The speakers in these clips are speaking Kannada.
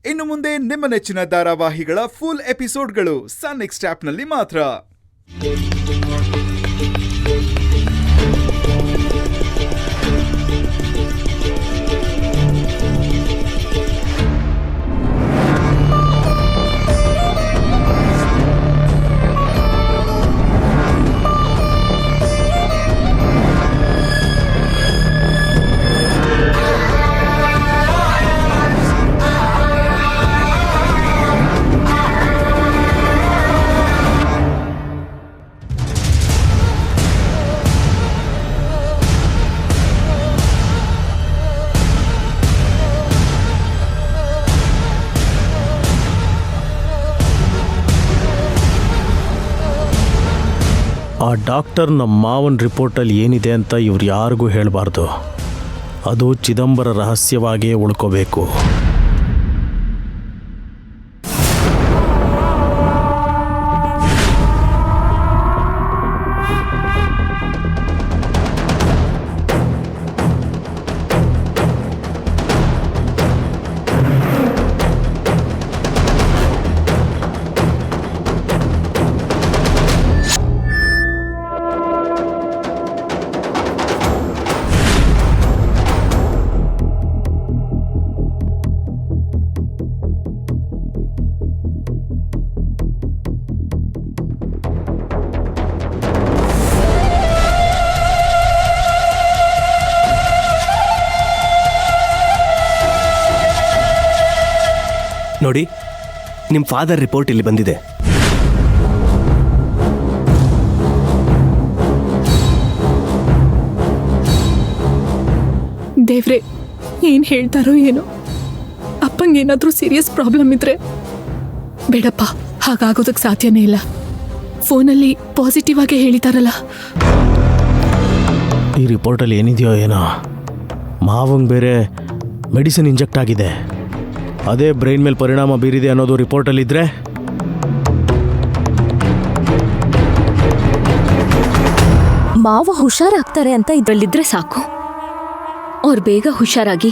ಇನ್ನು ಮುಂದೆ ನಿಮ್ಮ ನೆಚ್ಚಿನ ಧಾರಾವಾಹಿಗಳ ಫುಲ್ ಎಪಿಸೋಡ್ಗಳು ಸನ್ ನೆಕ್ಸ್ಟ್ ಆಪ್ನಲ್ಲಿ ಮಾತ್ರ. ಆ ಡಾಕ್ಟರ್ ನಮ್ಮ ಮಾವನ ರಿಪೋರ್ಟಲ್ಲಿ ಏನಿದೆ ಅಂತ ಇವ್ರು ಯಾರಿಗೂ ಹೇಳಬಾರ್ದು. ಅದು ಚಿದಂಬರ ರಹಸ್ಯವಾಗಿಯೇ ಉಳ್ಕೋಬೇಕು. ನೋಡಿ, ನಿಮ್ಮ ಫಾದರ್ ರಿಪೋರ್ಟ್ ಇಲ್ಲಿ ಬಂದಿದೆ. ದೇವ್ರೆ, ಏನು ಹೇಳ್ತಾರೋ ಏನೋ. ಅಪ್ಪಂಗೇನಾದರೂ ಸೀರಿಯಸ್ ಪ್ರಾಬ್ಲಮ್ ಇದ್ರೆ ಬೇಡಪ್ಪ, ಹಾಗಾಗೋದಕ್ಕೆ ಸಾಧ್ಯನೇ ಇಲ್ಲ. ಫೋನಲ್ಲಿ ಪಾಸಿಟಿವ್ ಆಗೇ ಹೇಳಿದಾರಲ್ಲ. ಈ ರಿಪೋರ್ಟಲ್ಲಿ ಏನಿದೆಯೋ ಏನೋ. ಮಾವಂಗೆ ಬೇರೆ ಮೆಡಿಸಿನ್ ಇಂಜೆಕ್ಟ್ ಆಗಿದೆ, ಅದೇ ಬ್ರೈನ್ ಮೇಲೆ ಪರಿಣಾಮ ಬೀರಿದೆ ಅನ್ನೋದು ರಿಪೋರ್ಟಲ್ಲಿದ್ದರೆ ಮಾವ ಹುಷಾರಾಗ್ತಾರೆ ಅಂತ ಇದರಲ್ಲಿದ್ರೆ ಸಾಕು. ಅವ್ರು ಬೇಗ ಹುಷಾರಾಗಿ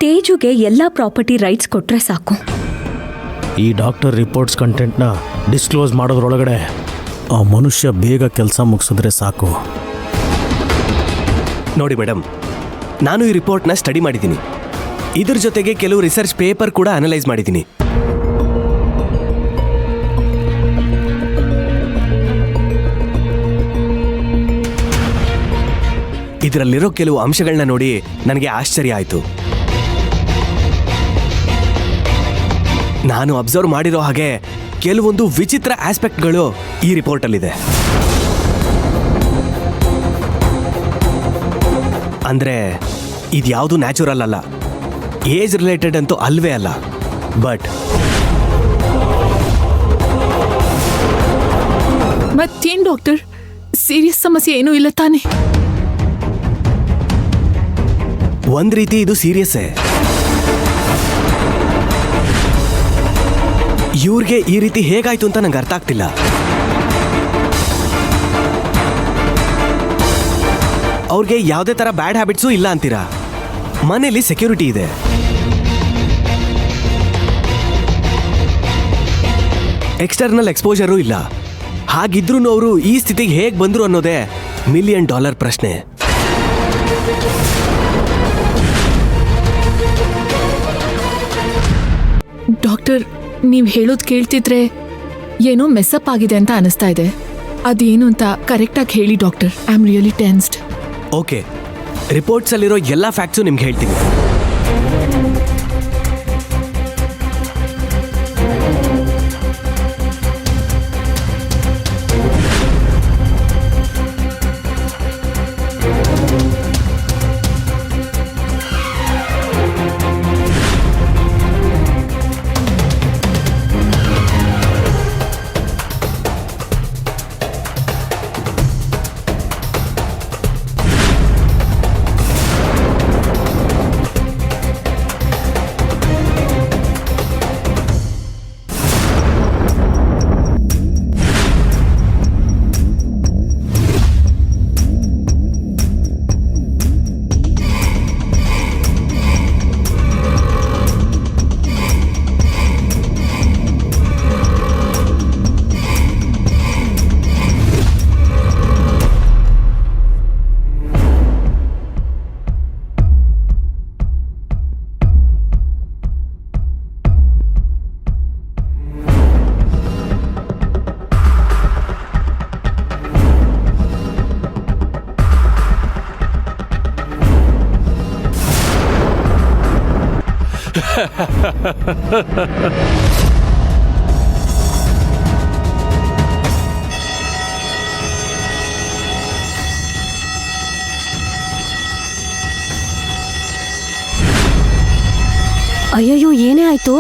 ತೇಜುಗೆ ಎಲ್ಲ ಪ್ರಾಪರ್ಟಿ ರೈಟ್ಸ್ ಕೊಟ್ರೆ ಸಾಕು. ಈ ಡಾಕ್ಟರ್ ರಿಪೋರ್ಟ್ಸ್ ಕಂಟೆಂಟ್ನ ಡಿಸ್ಕ್ಲೋಸ್ ಮಾಡೋದ್ರೊಳಗಡೆ ಆ ಮನುಷ್ಯ ಬೇಗ ಕೆಲಸ ಮುಗಿಸಿದ್ರೆ ಸಾಕು. ನೋಡಿ ಮೇಡಮ್, ನಾನು ಈ ರಿಪೋರ್ಟ್ನ ಸ್ಟಡಿ ಮಾಡಿದ್ದೀನಿ. ಇದ್ರ ಜೊತೆಗೆ ಕೆಲವು ರಿಸರ್ಚ್ ಪೇಪರ್ ಕೂಡ ಅನಲೈಸ್ ಮಾಡಿದ್ದೀನಿ. ಇದರಲ್ಲಿರೋ ಕೆಲವು ಅಂಶಗಳನ್ನ ನೋಡಿ ನನಗೆ ಆಶ್ಚರ್ಯ ಆಯಿತು. ನಾನು ಅಬ್ಸರ್ವ್ ಮಾಡಿರೋ ಹಾಗೆ ಕೆಲವೊಂದು ವಿಚಿತ್ರ ಆಸ್ಪೆಕ್ಟ್ಗಳು ಈ ರಿಪೋರ್ಟಲ್ಲಿದೆ. ಅಂದರೆ ಇದ್ಯಾವುದು ನ್ಯಾಚುರಲ್ ಅಲ್ಲ, ಏಜ್ ರಿಲೇಟೆಡ್ ಅಂತೂ ಅಲ್ವೇ ಅಲ್ಲ. ಬಟ್ ಮತ್ತೇನು ಡಾಕ್ಟರ್, ಸೀರಿಯಸ್ ಸಮಸ್ಯೆ ಏನೂ ಇಲ್ಲ ತಾನೆ? ಒಂದ್ ರೀತಿ ಇದು ಸೀರಿಯಸ್ಸೇ. ಇವ್ರಿಗೆ ಈ ರೀತಿ ಹೇಗಾಯ್ತು ಅಂತ ನಂಗೆ ಅರ್ಥ ಆಗ್ತಿಲ್ಲ. ಅವ್ರಿಗೆ ಯಾವುದೇ ಥರ ಬ್ಯಾಡ್ ಹ್ಯಾಬಿಟ್ಸು ಇಲ್ಲ ಅಂತೀರಾ. ಮನೇಲಿ ಸೆಕ್ಯೂರಿಟಿ ಇದೆ, ಎಕ್ಸ್ಟರ್ನಲ್ ಎಕ್ಸ್ಪೋಜರೂ ಇಲ್ಲ. ಹಾಗಿದ್ರೂ ಅವರು ಈ ಸ್ಥಿತಿಗೆ ಹೇಗೆ ಬಂದರು ಅನ್ನೋದೇ $1 ಮಿಲಿಯನ್ ಪ್ರಶ್ನೆ. ಡಾಕ್ಟರ್, ನೀವು ಹೇಳೋದು ಕೇಳ್ತಿದ್ರೆ ಏನೋ ಮೆಸ್ಸಪ್ ಆಗಿದೆ ಅಂತ ಅನಿಸ್ತಾ ಇದೆ. ಅದೇನು ಅಂತ ಕರೆಕ್ಟಾಗಿ ಹೇಳಿ doctor. I am really tensed. Okay, ರಿಪೋರ್ಟ್ಸಲ್ಲಿರೋ ಎಲ್ಲ ಫ್ಯಾಕ್ಟ್ಸು ನಿಮ್ಗೆ ಹೇಳ್ತೀನಿ. ಅಯ್ಯಯ್ಯೋ ಏನೇ ಆಯ್ತು?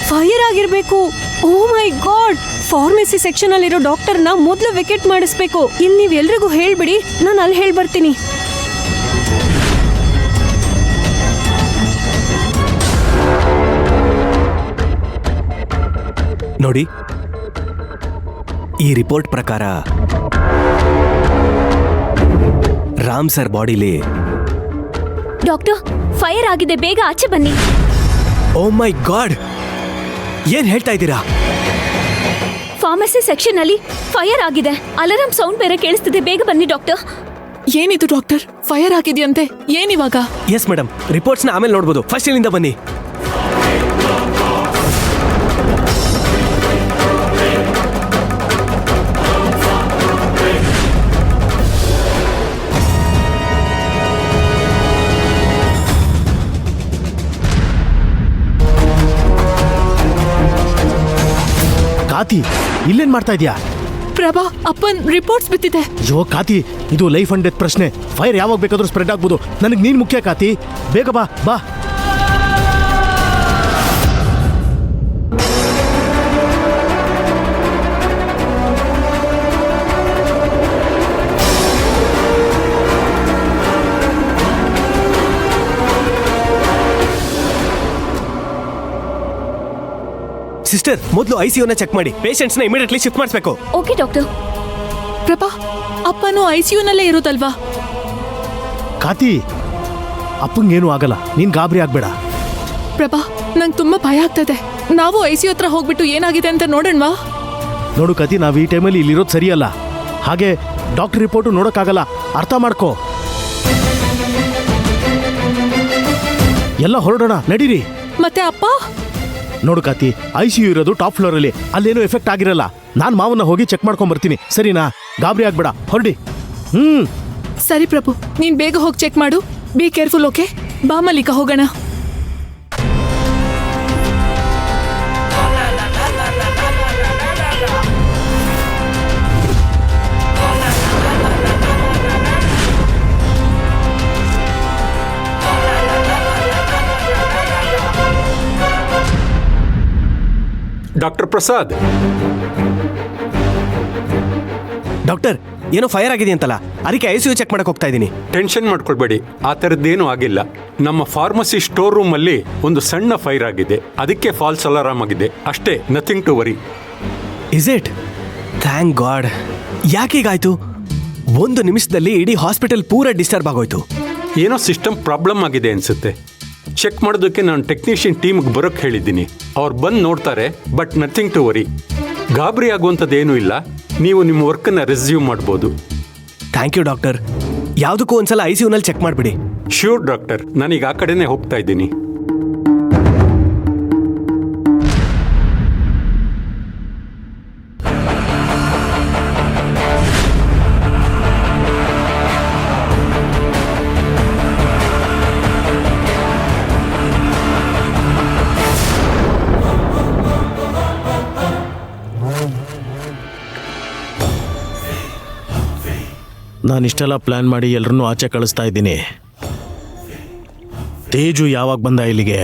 ಫೈರ್ ಆಗಿರ್ಬೇಕು. Oh my god, pharmacy section ಅಲ್ಲಿರೋ ಡಾಕ್ಟರ್ನ ಮೊದಲು ವೆಕೆಟ್ ಮಾಡಿಸ್ಬೇಕು. ಇಲ್ಲಿ ನೀವು ಎಲ್ರಿಗೂ ಹೇಳ್ಬಿಡಿ, ನಾನು ಅಲ್ಲಿ ಹೇಳಿ ಬರ್ತೀನಿ. ನೋಡಿ, ಈ ರಿಪೋರ್ಟ್ ಪ್ರಕಾರ ರಾಮ್ ಸರ್ ಬಾಡಿಲಿ ಡಾಕ್ಟರ್, ಫೈರ್ ಆಗಿದೆ, ಬೇಗ ಆಚೆ ಬನ್ನಿ. ಓ ಮೈ ಗಾಡ್, ಏನ್ ಹೇಳ್ತಾ ಇದ್ದೀರಾ? ಫಾರ್ಮಸಿ ಸೆಕ್ಷನ್ ಅಲ್ಲಿ ಫೈರ್ ಆಗಿದೆ. ಅಲಾರಾಮ್ ಸೌಂಡ್ ಬೇರೆ ಕೇಳಿಸ್ತಿದೆ, ಬೇಗ ಬನ್ನಿ ಡಾಕ್ಟರ್. ಏನಿದು ಡಾಕ್ಟರ್? ಫೈರ್ ಆಗಿದೆಯಂತೆ, ಏನಿವಾಗ? ಎಸ್ ಮೇಡಮ್, ರಿಪೋರ್ಟ್ಸ್ನ ಆಮೇಲೆ ನೋಡ್ಬೋದು, ಫಸ್ಟ್ ಇಲ್ಲಿಂದ ಬನ್ನಿ. ಕಾತಿ, ಇಲ್ಲೇನ್ ಮಾಡ್ತಾ ಇದೀಯಾ? ಪ್ರಭಾ, ಅಪ್ಪನ್ ರಿಪೋರ್ಟ್ಸ್ ಬಿತ್ತಿದೆ. ಅಯ್ಯೋ ಕಾತಿ, ಇದು ಲೈಫ್ ಅಂಡ್ ಡೆತ್ ಪ್ರಶ್ನೆ. ಫೈರ್ ಯಾವಾಗ ಬೇಕಾದ್ರೂ ಸ್ಪ್ರೆಡ್ ಆಗ್ಬೋದು. ನನಗೆ ನೀನ್ ಮುಖ್ಯ ಕಾತಿ, ಬೇಗ ಬಾ ಬಾ. ಸಿಸ್ಟರ್, ಮೊದಲು ಐಸಿಯುನ ಚೆಕ್ ಮಾಡಿ, ಪೇಷಂಟ್ಸ್ನ ಇಮಿಡಿಯೇಟ್ಲಿ ಶಿಫ್ಟ್ ಮಾಡಿಸ್ಬೇಕು. Okay doctor. ಪ್ರಭಾ, ಅಪ್ಪನು ಐಸಿಯುನಲ್ಲೇ ಇರೋದಲ್ವಾ? ಕಾತಿ, ಅಪ್ಪಂಗೇನು ಆಗಲ್ಲ, ನೀನ್ ಗಾಬರಿ ಆಗ್ಬೇಡ. ಪ್ರಭಾ, ನಂಗೆ ತುಂಬಾ ಭಯ ಆಗ್ತದೆ. ನಾವು ಐಸಿಯು ಹತ್ರ ಹೋಗ್ಬಿಟ್ಟು ಏನಾಗಿದೆ ಅಂತ ನೋಡೋಣವಾ? ನೋಡು ಕಾತಿ, ನಾವು ಈ ಟೈಮಲ್ಲಿ ಇಲ್ಲಿರೋದು ಸರಿಯಲ್ಲ. ಹಾಗೆ ಡಾಕ್ಟರ್ ರಿಪೋರ್ಟು ನೋಡೋಕ್ಕಾಗಲ್ಲ, ಅರ್ಥ ಮಾಡ್ಕೋ. ಎಲ್ಲ ಹೊರಡೋಣ, ನಡೀರಿ. ಮತ್ತೆ ಅಪ್ಪ? ನೋಡು ಕಾತಿ, ಐಸಿಯು ಇರೋದು ಟಾಪ್ ಫ್ಲೋರ್ ಅಲ್ಲಿ, ಅಲ್ಲೇನು ಎಫೆಕ್ಟ್ ಆಗಿರಲ್ಲ. ನಾನ್ ಮಾವನ್ನ ಹೋಗಿ ಚೆಕ್ ಮಾಡ್ಕೊಂಡ್ ಬರ್ತೀನಿ, ಸರಿನಾ? ಗಾಬರಿ ಆಗ್ಬೇಡ, ಹೊರಡಿ. ಸರಿ ಪ್ರಭು, ನೀನ್ ಬೇಗ ಹೋಗಿ ಚೆಕ್ ಮಾಡು. Be careful, okay? ಬಾ ಮಲ್ಲಿಕಾ, ಹೋಗೋಣ. ಡಾಕ್ಟರ್ ಪ್ರಸಾದ್. ಡಾಕ್ಟರ್, ಏನೋ ಫೈರ್ ಆಗಿದೆ ಅಂತಲ್ಲ, ಅದಕ್ಕೆ ಐಸಿಯು ಚೆಕ್ ಮಾಡಕ್ ಹೋಗ್ತಾ ಇದ್ದೀನಿ. ಟೆನ್ಷನ್ ಮಾಡ್ಕೊಳ್ಬೇಡಿ, ಆ ಥರದ್ದೇನೂ ಆಗಿಲ್ಲ. ನಮ್ಮ ಫಾರ್ಮಸಿ ಸ್ಟೋರ್ ರೂಮ್ ಅಲ್ಲಿ ಒಂದು ಸಣ್ಣ ಫೈರ್ ಆಗಿದೆ, ಅದಕ್ಕೆ ಫಾಲ್ಸ್ ಅಲಾರಾಮ್ ಆಗಿದೆ ಅಷ್ಟೇ, nothing to worry. Is it? Thank god. ಯಾಕೀಗಾಯ್ತು? 1 ನಿಮಿಷದಲ್ಲಿ ಇಡೀ ಹಾಸ್ಪಿಟಲ್ ಪೂರ ಡಿಸ್ಟರ್ಬ್ ಆಗೋಯ್ತು. ಏನೋ ಸಿಸ್ಟಮ್ ಪ್ರಾಬ್ಲಮ್ ಆಗಿದೆ ಅನ್ಸುತ್ತೆ. ಚೆಕ್ ಮಾಡೋದಕ್ಕೆ ನಾನು ಟೆಕ್ನಿಷಿಯನ್ ಟೀಮ್ಗೆ ಬರೋಕ್ಕೆ ಹೇಳಿದ್ದೀನಿ. ಅವ್ರು ಬಂದು ನೋಡ್ತಾರೆ, ಬಟ್ ನಥಿಂಗ್ ಟು ವರಿ. ಗಾಬರಿ ಆಗುವಂಥದ್ದೇನೂ ಇಲ್ಲ. ನೀವು ನಿಮ್ಮ ವರ್ಕನ್ನು ರೆಸ್ಯೂಮ್ ಮಾಡ್ಬೋದು. Thank you doctor. ಯಾವುದಕ್ಕೂ ಒಂದ್ಸಲ ಐಸಿಯುನಲ್ಲಿ ಚೆಕ್ ಮಾಡಿಬಿಡಿ. ಶ್ಯೂರ್ ಡಾಕ್ಟರ್, ನಾನೀಗ ಆ ಕಡೆನೇ ಹೋಗ್ತಾ ಇದ್ದೀನಿ. ನಾನಿಷ್ಟೆಲ್ಲ ಪ್ಲಾನ್ ಮಾಡಿ ಎಲ್ಲರನ್ನೂ ಆಚೆ ಕಳಿಸ್ತಾ ಇದ್ದೀನಿ. ತೇಜು ಯಾವಾಗ ಬಂದ ಇಲ್ಲಿಗೆ?